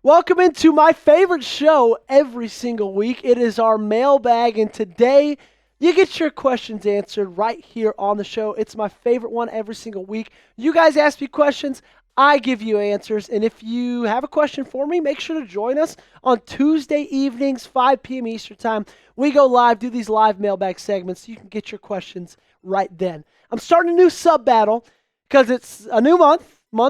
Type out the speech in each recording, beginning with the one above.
Welcome into my favorite show every single week. It is our mailbag, and today you get your questions answered right here on the show. It's my favorite one every single week. You guys ask me questions, I give you answers, and if you have a question for me, make sure to join us on Tuesday evenings, 5 p.m. Eastern Time. We go live, do these live mailbag segments, so you can get your questions right then. I'm starting a new sub battle because it's a new month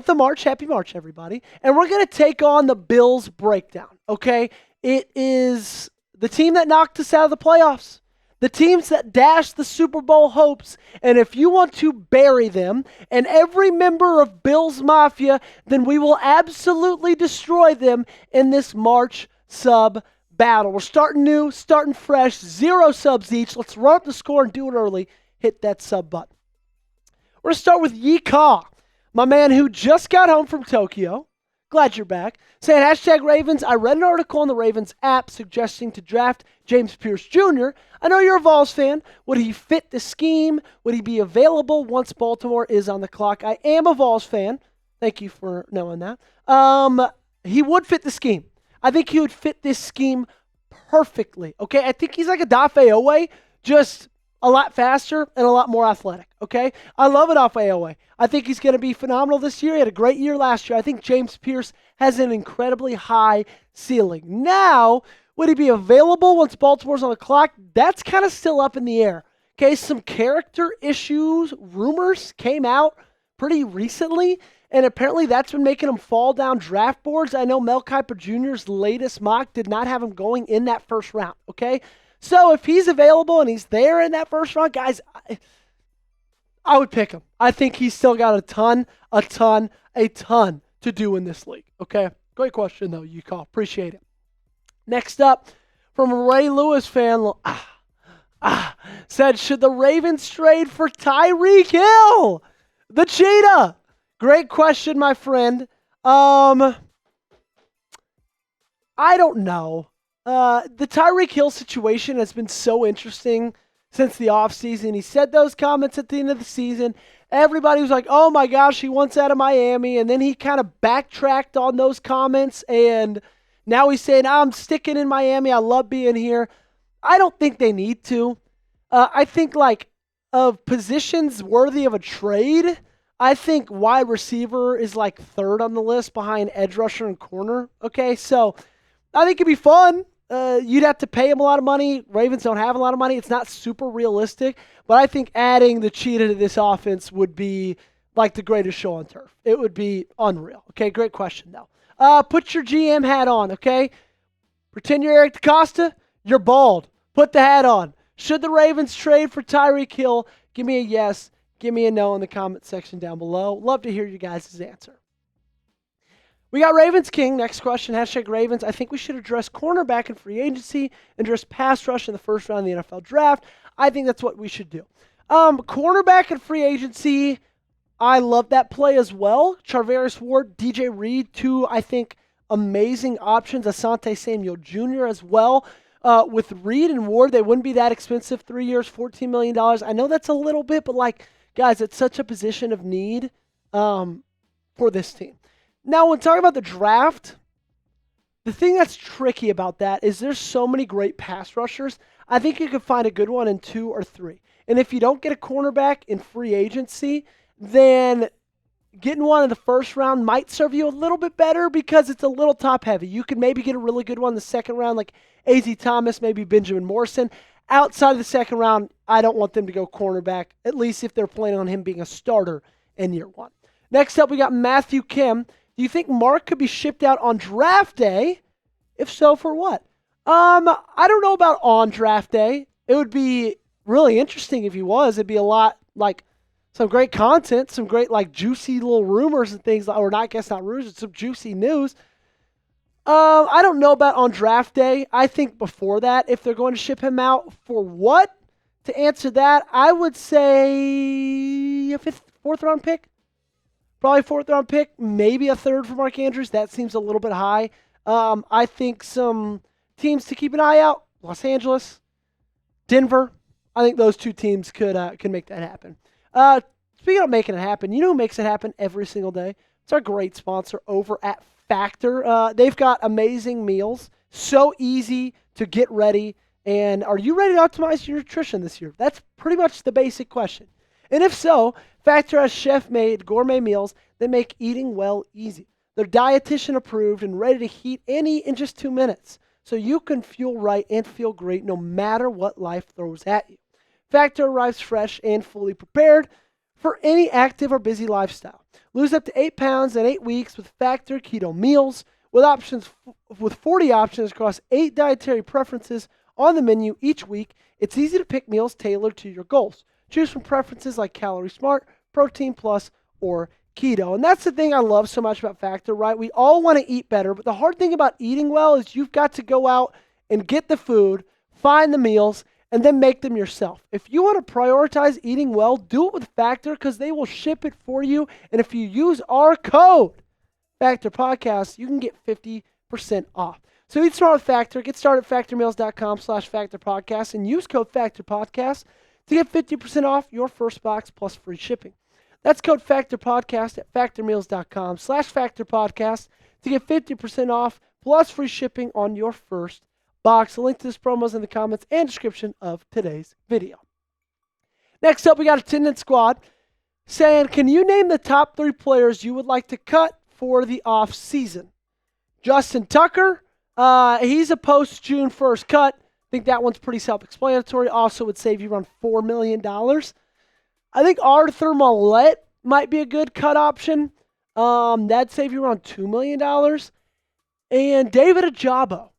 of March. Happy March, everybody. And we're going to take on the Bills breakdown, okay? It is the team that knocked us out of the playoffs, the teams that dashed the Super Bowl hopes. And if you want to bury them and every member of Bills Mafia, then we will absolutely destroy them in this March sub battle. We're starting new, starting fresh, 0 subs each. Let's run up the score and do it early. Hit that sub button. We're going to start with Yee-Kaw, my man who just got home from Tokyo. Glad you're back. Saying hashtag Ravens. I read an article on the Ravens app suggesting to draft James Pearce Jr. I know you're a Vols fan. Would he fit the scheme? Would he be available once Baltimore is on the clock? I am a Vols fan. Thank you for knowing that. He would fit the scheme. I think he would fit this scheme perfectly. Okay, I think he's like a Dafe Owe, just a lot faster and a lot more athletic, okay? I love it off AOA. I think he's going to be phenomenal this year. He had a great year last year. I think James Pearce has an incredibly high ceiling. Now, would he be available once Baltimore's on the clock? That's kind of still up in the air. Okay, some character issues, rumors came out pretty recently, and apparently that's been making him fall down draft boards. I know Mel Kiper Jr.'s latest mock did not have him going in that first round, okay? So if he's available and he's there in that first round, guys, I would pick him. I think he's still got a ton to do in this league. Okay, great question though, you call. Appreciate it. Next up, from a Ray Lewis fan, said, should the Ravens trade for Tyreek Hill, the cheetah? Great question, my friend. I don't know. The Tyreek Hill situation has been so interesting since the offseason. He said those comments at the end of the season. Everybody was like, oh my gosh, he wants out of Miami. And then he kind of backtracked on those comments. And now he's saying, I'm sticking in Miami. I love being here. I don't think they need to. I think of positions worthy of a trade, I think wide receiver is like third on the list behind edge rusher and corner. Okay, so I think it'd be fun. You'd have to pay him a lot of money. Ravens don't have a lot of money. It's not super realistic. But I think adding the cheetah to this offense would be like the greatest show on turf. It would be unreal. Okay, great question, though. Put your GM hat on, okay? Pretend you're Eric DeCosta. You're bald. Put the hat on. Should the Ravens trade for Tyreek Hill? Give me a yes. Give me a no in the comment section down below. Love to hear you guys' answer. We got Ravens King. Next question, hashtag Ravens. I think we should address cornerback in free agency, address pass rush in the first round of the NFL draft. I think that's what we should do. Cornerback in free agency, I love that play as well. Charvarius Ward, DJ Reed, two, I think, amazing options. Asante Samuel Jr. as well. With Reed and Ward, they wouldn't be that expensive. 3 years, $14 million. I know that's a little bit, but guys, it's such a position of need for this team. Now, when talking about the draft, the thing that's tricky about that is there's so many great pass rushers. I think you could find a good one in 2 or 3. And if you don't get a cornerback in free agency, then getting one in the first round might serve you a little bit better because it's a little top heavy. You could maybe get a really good one in the second round, like A.Z. Thomas, maybe Benjamin Morrison. Outside of the second round, I don't want them to go cornerback, at least if they're planning on him being a starter in year 1. Next up, we got Matthew Kim. Do you think Mark could be shipped out on draft day? If so, for what? I don't know about on draft day. It would be really interesting if he was. It'd be a lot some great content, some great juicy little rumors and things, or not, I guess not rumors, some juicy news. I don't know about on draft day. I think before that, if they're going to ship him out for what? To answer that, I would say a 4th round pick. Probably 4th round pick, maybe a 3rd for Mark Andrews. That seems a little bit high. I think some teams to keep an eye out: Los Angeles, Denver. I think those 2 teams could make that happen. Speaking of making it happen, you know who makes it happen every single day? It's our great sponsor over at Factor. They've got amazing meals, so easy to get ready. And are you ready to optimize your nutrition this year? That's pretty much the basic question. And if so, Factor has chef-made gourmet meals that make eating well easy. They're dietitian approved and ready to heat and eat in just 2 minutes. So you can fuel right and feel great no matter what life throws at you. Factor arrives fresh and fully prepared for any active or busy lifestyle. Lose up to 8 pounds in 8 weeks with Factor Keto meals with 40 options across 8 dietary preferences on the menu each week. It's easy to pick meals tailored to your goals. Choose from preferences like Calorie Smart, Protein Plus, or Keto. And that's the thing I love so much about Factor, right? We all want to eat better, but the hard thing about eating well is you've got to go out and get the food, find the meals, and then make them yourself. If you want to prioritize eating well, do it with Factor because they will ship it for you. And if you use our code, Factor Podcast, you can get 50% off. So eat smart with Factor. Get started at factormeals.com/factorpodcast and use code FactorPodcast to get 50% off your first box plus free shipping. That's code FactorPodcast at factormeals.com/factorpodcast to get 50% off plus free shipping on your first box. The link to this promo is in the comments and description of today's video. Next up, we got Attendance Squad saying, can you name the top 3 players you would like to cut for the off season? Justin Tucker, he's a post-June 1st cut. I think that one's pretty self-explanatory. Also would save you around $4 million. I think Arthur Millette might be a good cut option. That'd save you around $2 million. And David Ojabo.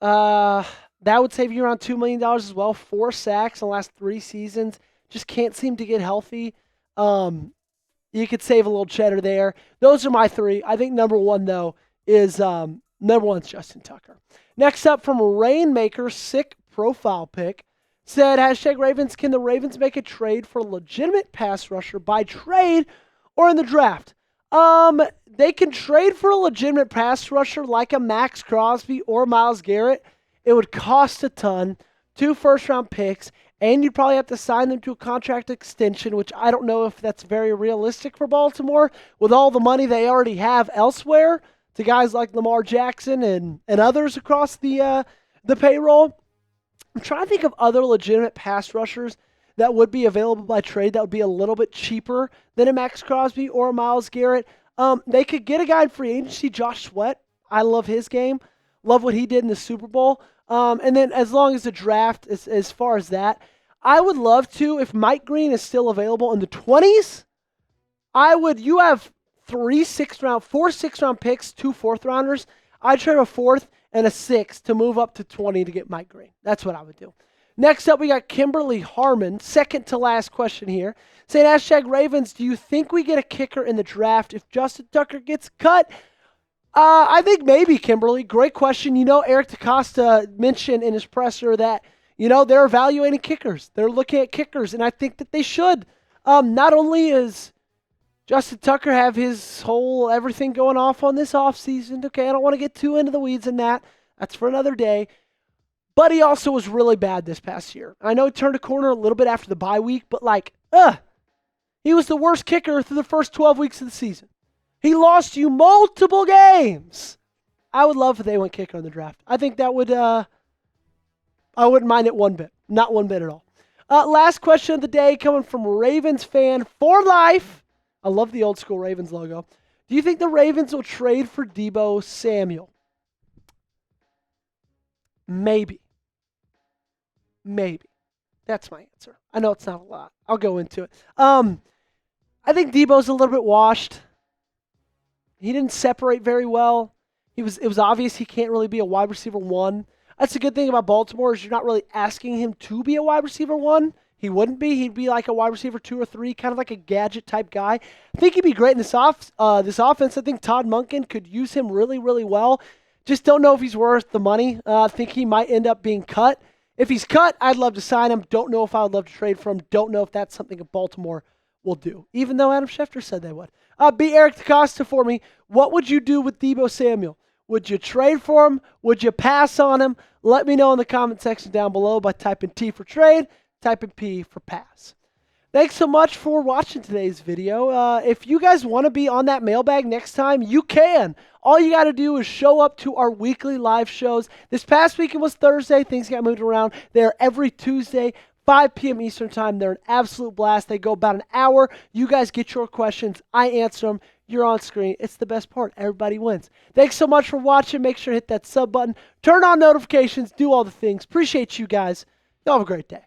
That would save you around $2 million as well. 4 sacks in the last 3 seasons. Just can't seem to get healthy. You could save a little cheddar there. Those are my 3. I think number 1, though, is number 1's Justin Tucker. Next up from Rainmaker, sick profile pick, said, #Ravens, can the Ravens make a trade for a legitimate pass rusher by trade or in the draft? They can trade for a legitimate pass rusher like a Max Crosby or Myles Garrett. It would cost a ton, 2 first-round picks, and you'd probably have to sign them to a contract extension, which I don't know if that's very realistic for Baltimore with all the money they already have elsewhere to guys like Lamar Jackson and others across the payroll. I'm trying to think of other legitimate pass rushers that would be available by trade that would be a little bit cheaper than a Max Crosby or a Myles Garrett. They could get a guy in free agency, Josh Sweat. I love his game. Love what he did in the Super Bowl. And then as long as the draft, as far as that, I would love to, if Mike Green is still available in the 20s, you have 4 6-round picks, 2 4th-rounders. I'd trade a 4th and a 6th to move up to 20 to get Mike Green. That's what I would do. Next up, we got Kimberly Harmon, second to last question here, saying, #Ravens, do you think we get a kicker in the draft if Justin Tucker gets cut? I think maybe, Kimberly. Great question. Eric DeCosta mentioned in his presser that, they're evaluating kickers. They're looking at kickers, and I think that they should. Not only is Justin Tucker have his whole everything going off on this offseason. Okay, I don't want to get too into the weeds in that. That's for another day. But he also was really bad this past year. I know he turned a corner a little bit after the bye week, but he was the worst kicker through the first 12 weeks of the season. He lost you multiple games. I would love if they went kicker in the draft. I think that would, I wouldn't mind it one bit. Not one bit at all. Last question of the day coming from Ravens fan for life. I love the old school Ravens logo. Do you think the Ravens will trade for Deebo Samuel? Maybe. That's my answer. I know it's not a lot. I'll go into it. I think Deebo's a little bit washed. He didn't separate very well. It was obvious he can't really be a wide receiver 1. That's the good thing about Baltimore is you're not really asking him to be a wide receiver 1. He wouldn't be. He'd be like a wide receiver 2 or 3, kind of like a gadget type guy. I think he'd be great in this offense. I think Todd Monken could use him really, really well. Just don't know if he's worth the money. I think he might end up being cut. If he's cut, I'd love to sign him. Don't know if I would love to trade for him. Don't know if that's something that Baltimore will do, even though Adam Schefter said they would. Be Eric DeCosta for me. What would you do with Deebo Samuel? Would you trade for him? Would you pass on him? Let me know in the comment section down below by typing T for trade, typing P for pass. Thanks so much for watching today's video. If you guys want to be on that mailbag next time, you can. All you got to do is show up to our weekly live shows. This past weekend was Thursday. Things got moved around. They're every Tuesday, 5 p.m. Eastern Time. They're an absolute blast. They go about an hour. You guys get your questions. I answer them. You're on screen. It's the best part. Everybody wins. Thanks so much for watching. Make sure to hit that sub button. Turn on notifications. Do all the things. Appreciate you guys. Y'all have a great day.